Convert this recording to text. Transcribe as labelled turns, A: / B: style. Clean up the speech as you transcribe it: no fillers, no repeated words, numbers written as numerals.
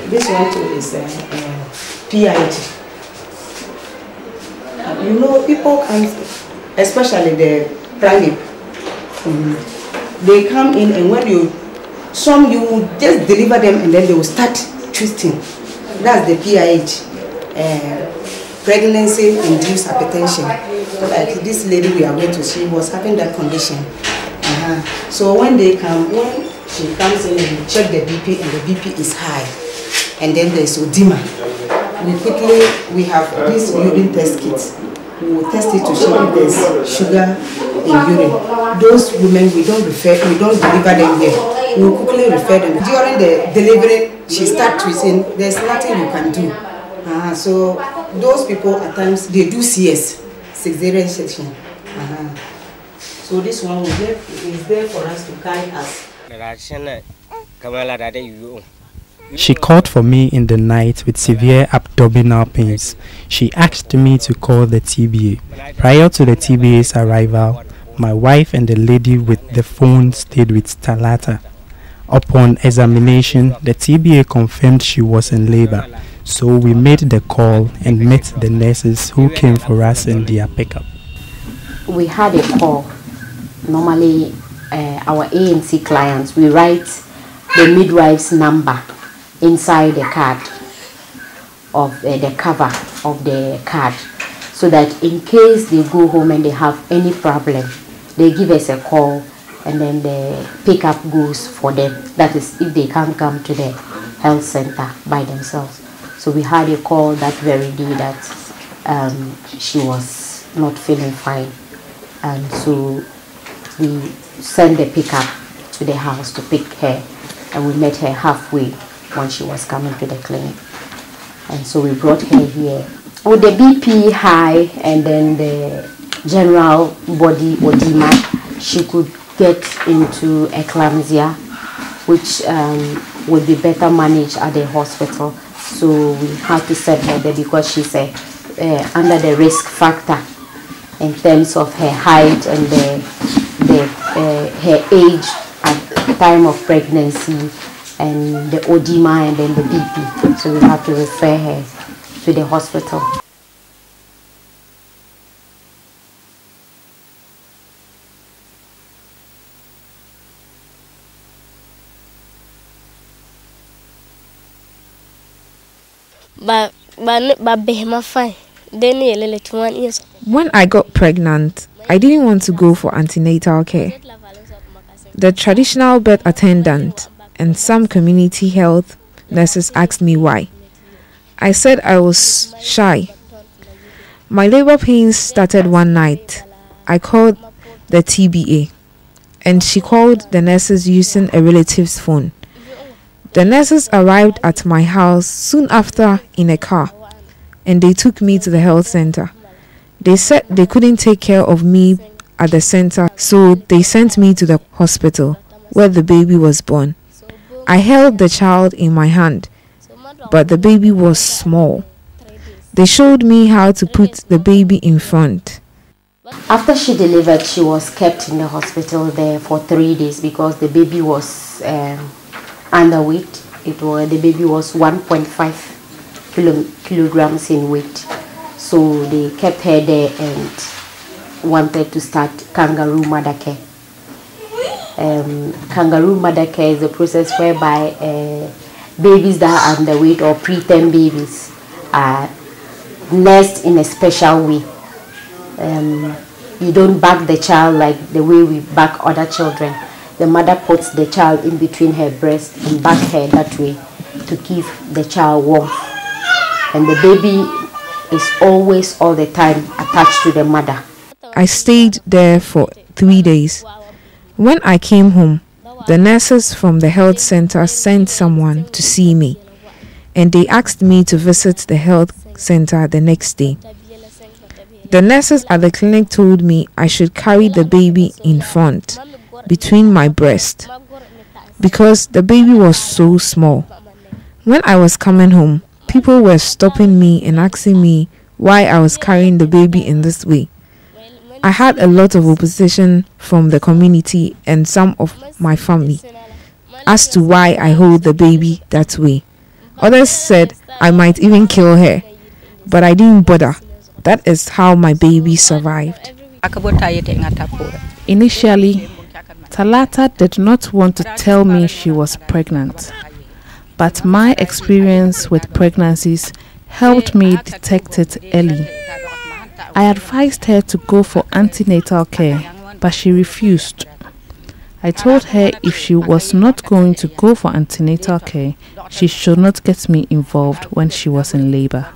A: This one too is PIT. You know, people come, especially the private, they come in, and when you just deliver them and then they will start twisting. That's the PIH, pregnancy-induced hypertension. Like this lady we are going to see was having that condition. So when she comes in and we check the BP, and the BP is high, and then there's edema. We have these urine test kits. We will test it to see if there's sugar in urine. Those women, we don't deliver them here. We will quickly refer them. During the delivery, she starts twisting. There's nothing you can do. So those people at times they do CS, cesarean section. So this one is there for us to guide us.
B: She called for me in the night with severe abdominal pains. She asked me to call the TBA. Prior to the TBA's arrival, my wife and the lady with the phone stayed with Talata. Upon examination, the TBA confirmed she was in labor. So we made the call and met the nurses who came for us in their pickup.
C: We had a call. Normally, our ANC clients, we write the midwife's number inside the card of the cover of the card, so that in case they go home and they have any problem, they give us a call and then the pickup goes for them. That is if they can't come to the health center by themselves. So we had a call that very day that she was not feeling fine, and so we sent the pickup to the house to pick her, and we met her halfway when she was coming to the clinic. And so we brought her here with the BP high and then the general body edema. She could get into eclampsia, which would be better managed at the hospital. So we had to set her there because she's under the risk factor in terms of her height and her age at the time of pregnancy, and the edema and then the BP. So we have to refer her to the hospital.
D: When I got pregnant, I didn't want to go for antenatal care. The traditional birth attendant and some community health nurses asked me why. I said I was shy. My labor pains started one night. I called the TBA, and she called the nurses using a relative's phone. The nurses arrived at my house soon after in a car, and they took me to the health center. They said they couldn't take care of me at the center, so they sent me to the hospital where the baby was born. I held the child in my hand, but the baby was small. They showed me how to put the baby in front.
C: After she delivered, she was kept in the hospital there for 3 days because the baby was underweight. The baby was 1.5 kilograms in weight. So they kept her there and wanted to start kangaroo mother care. Kangaroo mother care is a process whereby babies that are underweight or preterm babies are nursed in a special way. You don't back the child like the way we back other children. The mother puts the child in between her breast and back her that way to keep the child warm. And the baby is always all the time attached to the mother.
D: I stayed there for 3 days. When I came home, the nurses from the health center sent someone to see me, and they asked me to visit the health center the next day. The nurses at the clinic told me I should carry the baby in front, between my breast, because the baby was so small. When I was coming home, people were stopping me and asking me why I was carrying the baby in this way. I had a lot of opposition from the community and some of my family as to why I hold the baby that way. Others said I might even kill her, but I didn't bother. That is how my baby survived.
E: Initially, Talata did not want to tell me she was pregnant, but my experience with pregnancies helped me detect it early. I advised her to go for antenatal care, but she refused. I told her if she was not going to go for antenatal care, she should not get me involved when she was in labor.